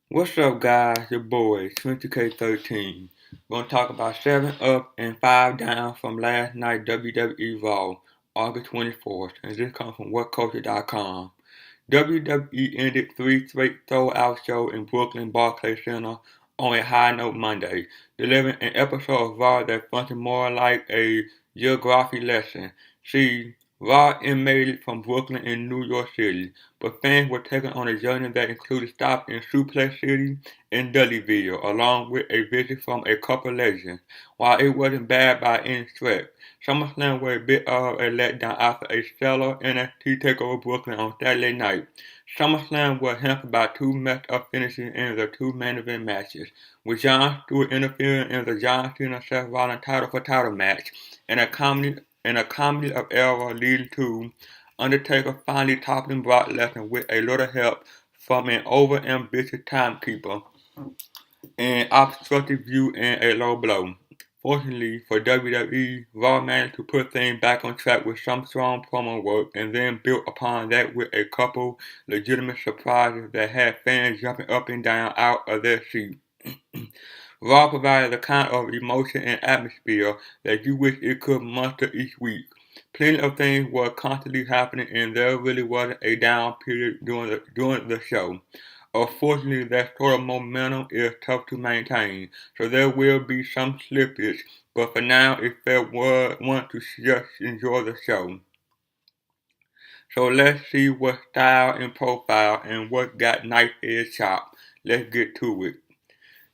What's up, guys? Your boy, 20K13. We're going to talk about 7 up and 5 down from last night WWE Raw, August 24th. And this comes from WhatCulture.com. WWE ended 3 straight sold-out shows in Brooklyn Barclays Center on a high note Monday, delivering an episode of Raw that functioned more like a geography lesson. See, Raw emanated from Brooklyn and New York City, but fans were taken on a journey that included stops in Suplex City and Dudleyville, along with a visit from a couple legends. While it wasn't bad by any stretch, SummerSlam was a bit of a letdown after a stellar NXT TakeOver Brooklyn on Saturday night. SummerSlam was hampered by two messed up finishes in the two main event matches, with Jon Stewart interfering in the John Cena Seth Rollins title for title match, and a comedy of error leading to Undertaker finally toppling Brock Lesnar with a little help from an over-ambitious timekeeper, an obstructive view, and a low blow. Fortunately for WWE, Raw managed to put things back on track with some strong promo work and then built upon that with a couple legitimate surprises that had fans jumping up and down out of their seats. Raw provided the kind of emotion and atmosphere that you wish it could muster each week. Plenty of things were constantly happening and there really wasn't a down period during the show. Unfortunately, that sort of momentum is tough to maintain, so there will be some slippage, but for now it felt one to just enjoy the show. So let's see what style and profile and what got knife edge chopped. Let's get to it.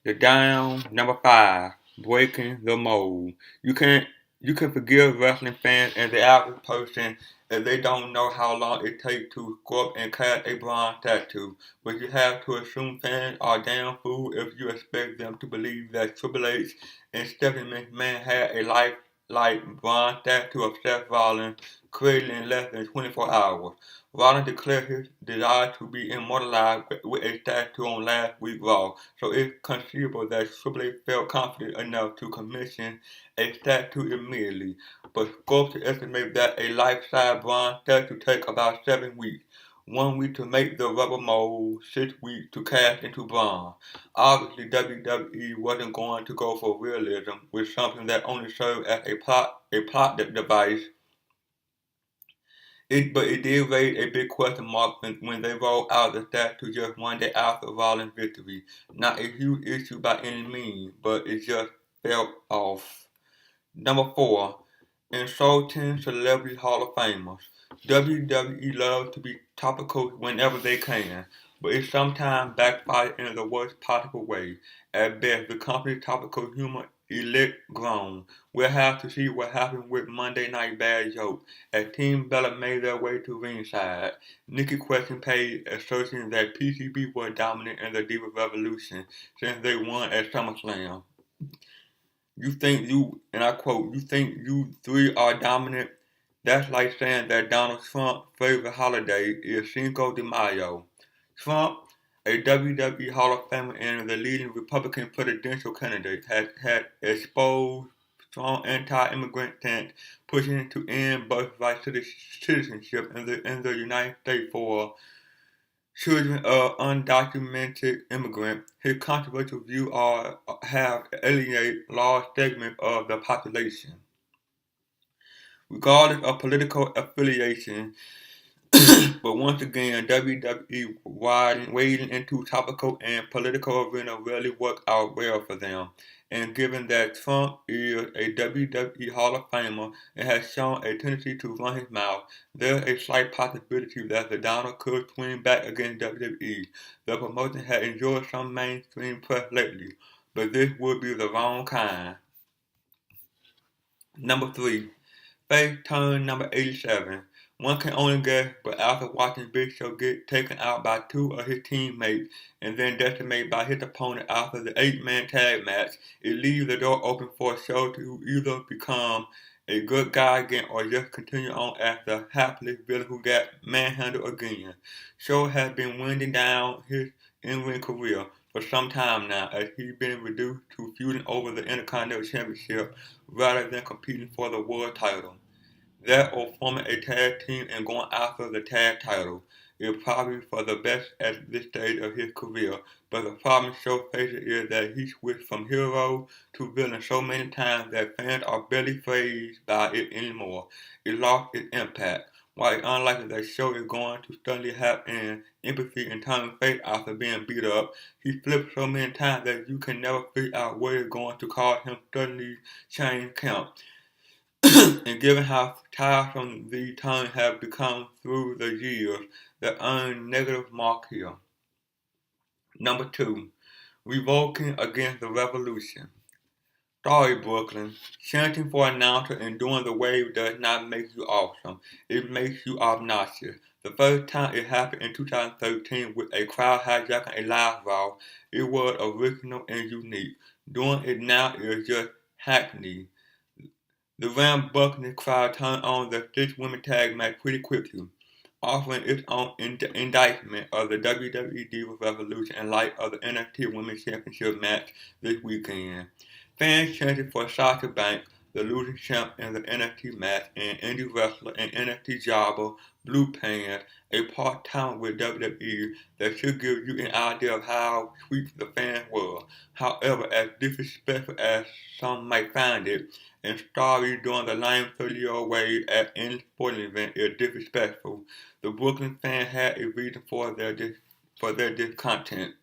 The down number 5, breaking the mold. You can you can forgive wrestling fans and the average person if they don't know how long it takes to sculpt and cast a bronze tattoo, but you have to assume fans are damn fool if you expect them to believe that Triple H and Stephanie McMahon had a lifelike bronze tattoo of Seth Rollins created in less than 24 hours. Rollins declared his desire to be immortalized with a tattoo on last week's Raw, so it's conceivable that Triple H felt confident enough to commission a tattoo immediately, but sculptors estimate that a life-size bronze tattoo takes about 7 weeks. 1 week to make the rubber mold, 6 weeks to cast into bronze. Obviously, WWE wasn't going to go for realism with something that only served as a plot device. But it did raise a big question mark when they rolled out the statue just 1 day after Rollins' victory. Not a huge issue by any means, but it just felt off. Number 4, insulting celebrity Hall of Famers. WWE loves to be topical whenever they can, but it sometimes backfires in the worst possible way. At best, the company's topical humor elite grown. We'll have to see what happened with Monday Night Bad Joke as Team Bella made their way to ringside. Nikki questioned Paige, asserting that PCB were dominant in the Diva Revolution since they won at SummerSlam. You think you, and I quote, you think you three are dominant? That's like saying that Donald Trump's favorite holiday is Cinco de Mayo. Trump, a WWE Hall of Famer and the leading Republican presidential candidate, has had exposed strong anti-immigrant stance, pushing to end birthright citizenship in the United States for children of undocumented immigrants. His controversial views have alienated large segments of the population. Regardless of political affiliation, but once again, WWE wading into topical and political arena really worked out well for them. And given that Trump is a WWE Hall of Famer and has shown a tendency to run his mouth, there's a slight possibility that the Donald could swing back against WWE. The promotion has enjoyed some mainstream press lately, but this would be the wrong kind. Number 3, face turn number 87. One can only guess, but after watching Big Show get taken out by two of his teammates and then decimated by his opponent after the 8-man tag match, it leaves the door open for Show to either become a good guy again or just continue on as the hapless villain who got manhandled again. Show has been winding down his in-ring career for some time now as he's been reduced to feuding over the Intercontinental Championship rather than competing for the world title. That or forming a tag team and going after the tag title. is probably for the best at this stage of his career, but the problem so faces is that he switched from hero to villain so many times that fans are barely fazed by it anymore. It lost its impact. While it's unlikely that show is going to suddenly have an empathy and turn face after being beat up, he flips so many times that you can never figure out what is going to cause him suddenly change camp. And given how tiresome these turns have become through the years, they earn negative mark here. Number 2. Revolting against the revolution. Sorry, Brooklyn. Chanting for announcer and doing the wave does not make you awesome. It makes you obnoxious. The first time it happened in 2013 with a crowd hijacking a live Raw, it was original and unique. Doing it now is just hackneyed. The rambunctious crowd turned on the six-women tag match pretty quickly, offering its own indictment of the WWE Diva Revolution in light of the NXT Women's Championship match this weekend. Fans chanted for Sasha Banks, the losing champ in the NXT match, and indie wrestler and NXT jobber Blue Pants, a part-timer with WWE, that should give you an idea of how sweet the fans were. However, as disrespectful as some might find it, and Starry doing the lame 30-year-old wave at any sporting event is disrespectful, the Brooklyn fans had a reason for their discontent.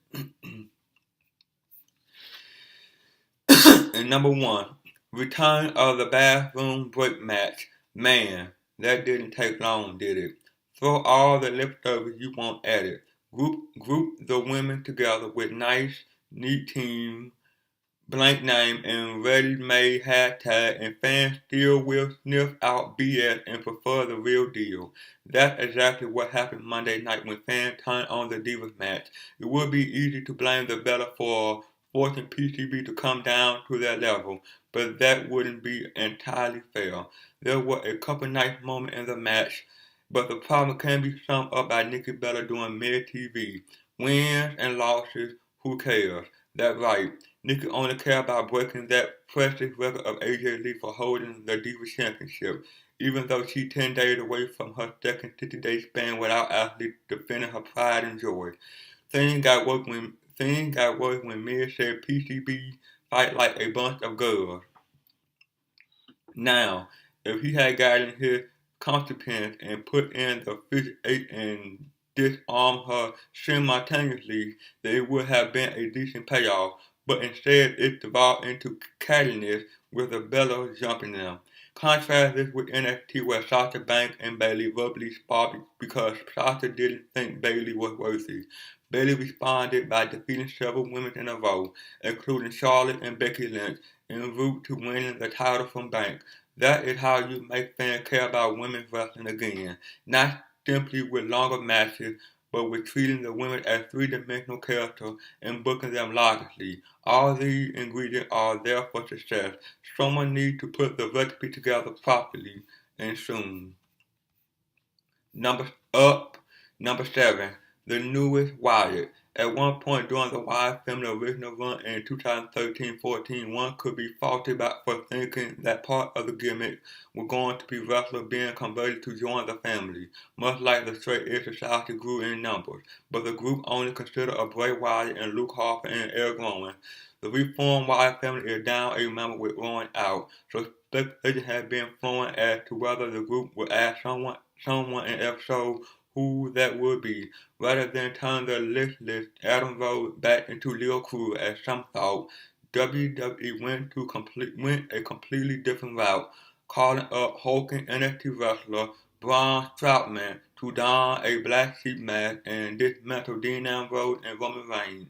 And number 1, return of the bathroom break match. Man, that didn't take long, did it? Throw all the lip service you want at it. Group the women together with nice, neat team blank name and ready-made hashtag, and fans still will sniff out BS and prefer the real deal. That's exactly what happened Monday night when fans turned on the Divas match. It would be easy to blame the Bella for forcing PCB to come down to their level, but that wouldn't be entirely fair. There were a couple nice moments in the match, but the problem can be summed up by Nikki Bella doing mid-TV. Wins and losses, who cares? That's right. Nikki only cared about breaking that precious record of AJ Lee for holding the Diva Championship, even though she's 10 days away from her second 60-day span without actually defending her pride and joy. Things got worse when Miz said PCB fight like a bunch of girls. Now, if he had gotten his consequence and put in the 58 and disarmed her simultaneously, then it would have been a decent payoff. But instead, it devolved into cattiness with the Bella jumping them. Contrast this with NXT where Sasha Banks and Bayley verbally sparred because Sasha didn't think Bayley was worthy. Bayley responded by defeating several women in a row, including Charlotte and Becky Lynch, en route to winning the title from Banks. That is how you make fans care about women's wrestling again, not simply with longer matches, but with treating the women as three-dimensional characters and booking them logically. All these ingredients are there for success. Someone needs to put the recipe together properly and soon. Number up, number 7, the newest Wyatt. At one point during the Wyatt family original run in 2013-14, one could be faulted for thinking that part of the gimmick was going to be wrestlers being converted to join the family, much like the straight edge society grew in numbers. But the group only consisted of Bray Wyatt and Luke Harper and Eric Rowan. The reformed Wyatt family is down a member with Rowan out, so speculation has been flowing as to whether the group will add someone and if so, who that would be, rather than turn the listless Adam Rose back into Leo Cruz as some thought. WWE went a completely different route, calling up hulking NXT wrestler Braun Strowman to don a black sheep mask and dismantle Dean Ambrose and Roman Reigns.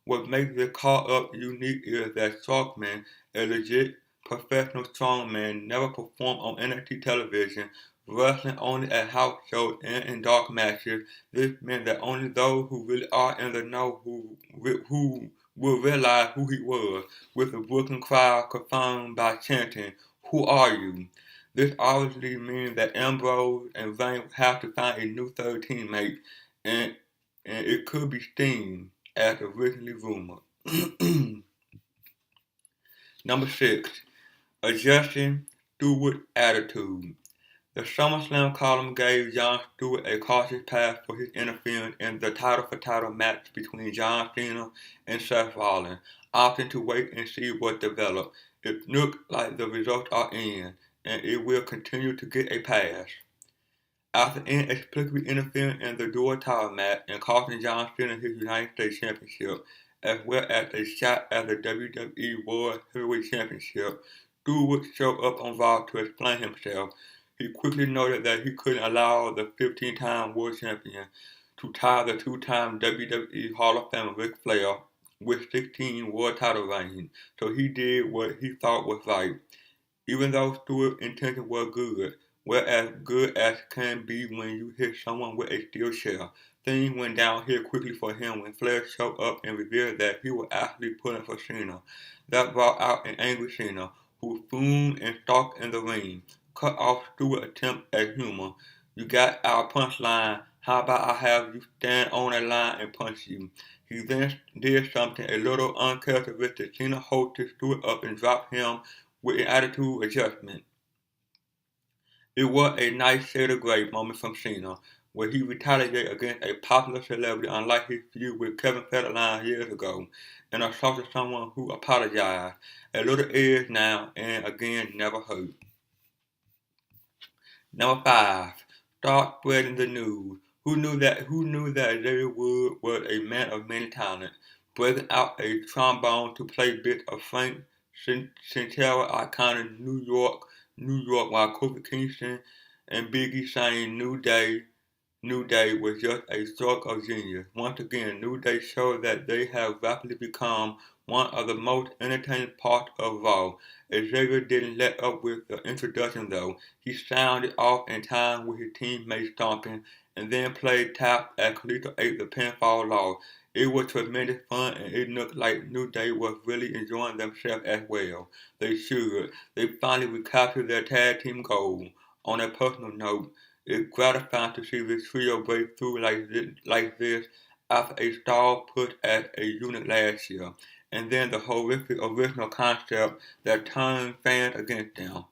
What makes this call-up unique is that Strowman, a legit professional strongman, never performed on NXT television, wrestling only at house shows and in dark matches. This meant that only those who really are in the know who will realize who he was, with the Brooklyn crowd confirmed by chanting, "Who are you?" This obviously means that Ambrose and Reigns have to find a new third teammate, and it could be Sting, as originally rumored. Number 6, adjusting Stewart attitude. The SummerSlam column gave Jon Stewart a cautious pass for his interference in the title-for-title match between John Cena and Seth Rollins, opting to wait and see what developed. It looked like the results are in, and it will continue to get a pass. After inexplicably interfering in the dual title match and costing John Cena his United States Championship, as well as a shot at the WWE World Heavyweight Championship, Stewart showed up on Raw to explain himself. He quickly noted that he couldn't allow the 15-time World Champion to tie the two-time WWE Hall of Famer Ric Flair with 16 world title reigns, so he did what he thought was right. Even though Stewart's intentions were good, well as good as can be when you hit someone with a steel chair, things went downhill quickly for him when Flair showed up and revealed that he was actually pulling for Cena. That brought out an angry Cena, who fumed and stalked in the ring, cut off Stewart's attempt at humor. You got our punchline. How about I have you stand on a line and punch you? He then did something a little uncharacteristic. Cena hosted Stewart up and dropped him with an attitude adjustment. It was a nice shade of gray moment from Cena, where he retaliated against a popular celebrity unlike his feud with Kevin Federline years ago, and assaulted someone who apologized. A little edge now, and again never hurt. Number 5. Start spreading the news. Who knew that Xavier Woods was a man of many talents, breaking out a trombone to play bits of Frank Sinatra iconic New York, while Kofi Kingston and Biggie sang New Day was just a stroke of genius. Once again, New Day showed that they have rapidly become one of the most entertaining parts of Raw. Xavier didn't let up with the introduction though. He sounded off in time with his teammates stomping, and then played tap as Khalito ate the pinfall loss. It was tremendous fun, and it looked like New Day was really enjoying themselves as well. They should. They finally recaptured their tag team goal. On a personal note, it's gratifying to see this trio break through like this after a stall put as a unit last year, and then the horrific original concept that turned fans against them.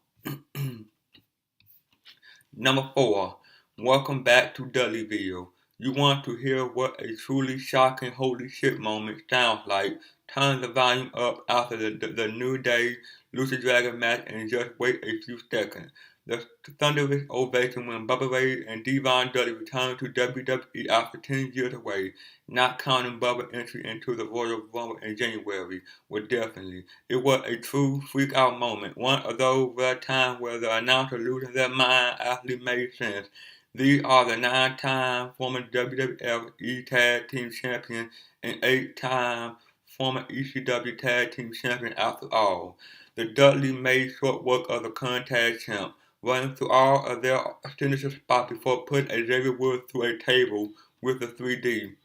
Number 4. Welcome back to Dudleyville. You want to hear what a truly shocking holy shit moment sounds like? Turn the volume up after the New Day Lucha Dragon match and just wait a few seconds. The thunderous ovation when Bubba Ray and Devon Dudley returned to WWE after 10 years away, not counting Bubba's entry into the Royal Rumble in January, was definitely. It was a true freak-out moment, one of those rare times where the announcer losing their mind actually made sense. These are the 9-time former WWF Tag Team Champion and 8-time former ECW Tag Team Champion after all. The Dudley made short work of the current tag champ, running through all of their signature spots before putting Xavier Woods through a table with the 3D.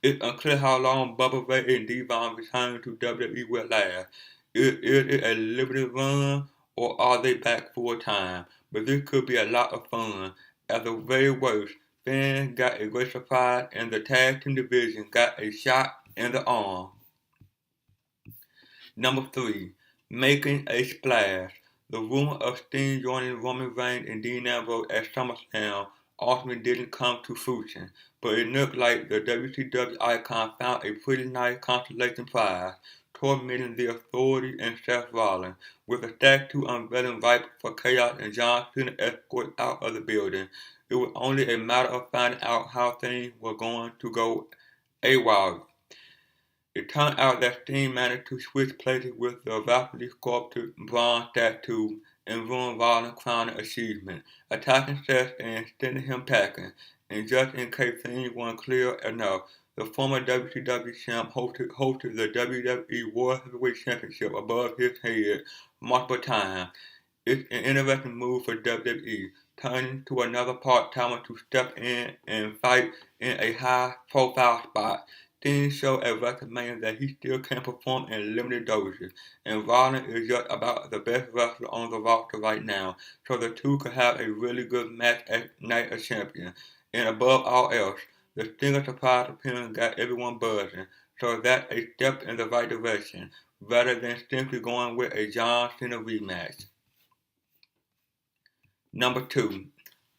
It's unclear how long Bubba Ray and Devon returning to WWE will last. Is it a limited run, or are they back full time? But this could be a lot of fun. At the very worst, fans got a great surprise, and the tag team division got a shot in the arm. Number 3. Making a splash. The rumor of Sting joining Roman Reigns and Dean Ambrose at SummerSlam ultimately didn't come to fruition, but it looked like the WCW icon found a pretty nice consolation prize, tormenting the Authority and Seth Rollins, with a statue unveiling ripe for chaos and John Cena escorted out of the building. It was only a matter of finding out how things were going to go AWOL. It turned out that Sting managed to switch places with the rapidly sculpted bronze statue and ruin Rollins' crowning achievement, attacking Seth and sending him packing. And just in case things weren't clear enough, the former WCW champ hosted the WWE World Heavyweight Championship above his head multiple times. It's an interesting move for WWE, turning to another part-timer to step in and fight in a high-profile spot. Things show at WrestleMania that he still can perform in limited doses, and Rollins is just about the best wrestler on the roster right now, so the two could have a really good match at Night of Champions. And above all else, the Stinger surprise appearance got everyone buzzing, so that's a step in the right direction, rather than simply going with a John Cena rematch. Number 2.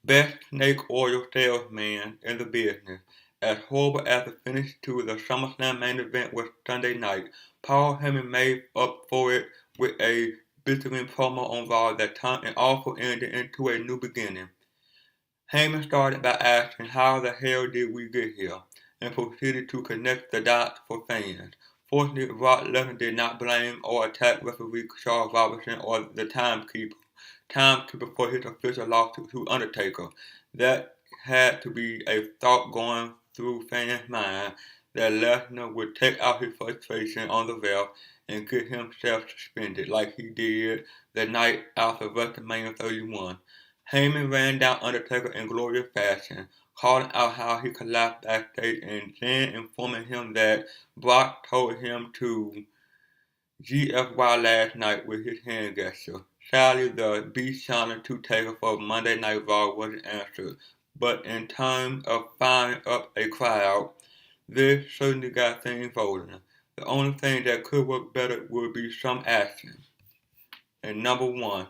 Best snake oil salesman in the business. As horrible as the finish to the SummerSlam main event was Sunday night, Paul Heyman made up for it with a blistering promo on Raw that turned an awful ending into a new beginning. Heyman started by asking how the hell did we get here, and proceeded to connect the dots for fans. Fortunately, Brock Lesnar did not blame or attack referee Charles Robinson or the timekeeper for his official lawsuit to Undertaker. That had to be a thought going through fans' minds that Lesnar would take out his frustration on the ref and get himself suspended like he did the night after WrestleMania 31. Heyman ran down Undertaker in glorious fashion, calling out how he collapsed backstage and then informing him that Brock told him to GFY last night with his hand gesture. Sadly, the Beast challenge to Taker for Monday Night Raw wasn't answered, but in terms of firing up a crowd, this certainly got things rolling. The only thing that could work better would be some action. And number 1.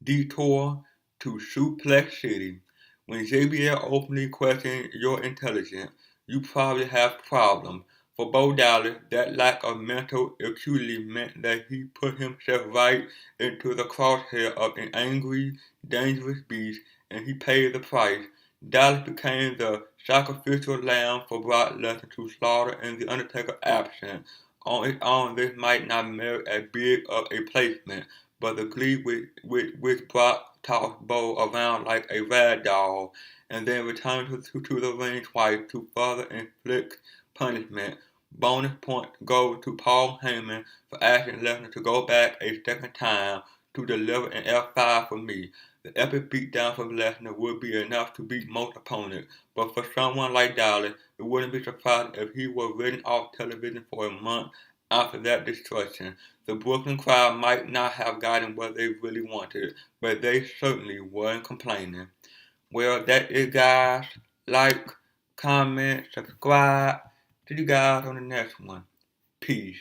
Detour to Suplex City. When JBL openly questioned your intelligence, you probably have problems. For Bo Dallas, that lack of mental acuity meant that he put himself right into the crosshair of an angry, dangerous beast, and he paid the price. Dallas became the sacrificial lamb for Brock Lesnar to slaughter in the Undertaker absence. On its own, this might not merit as big of a placement, but the glee with which Brock tossed Bo around like a rag doll and then returned to the ring twice to further inflict punishment. Bonus point goes to Paul Heyman for asking Lesnar to go back a second time to deliver an F5 for me. The epic beatdown from Lesnar would be enough to beat most opponents, but for someone like Dallas, it wouldn't be surprising if he were written off television for a month after that destruction. The Brooklyn crowd might not have gotten what they really wanted, but they certainly weren't complaining. Well, that is, guys. Like, comment, subscribe. See you guys on the next one. Peace.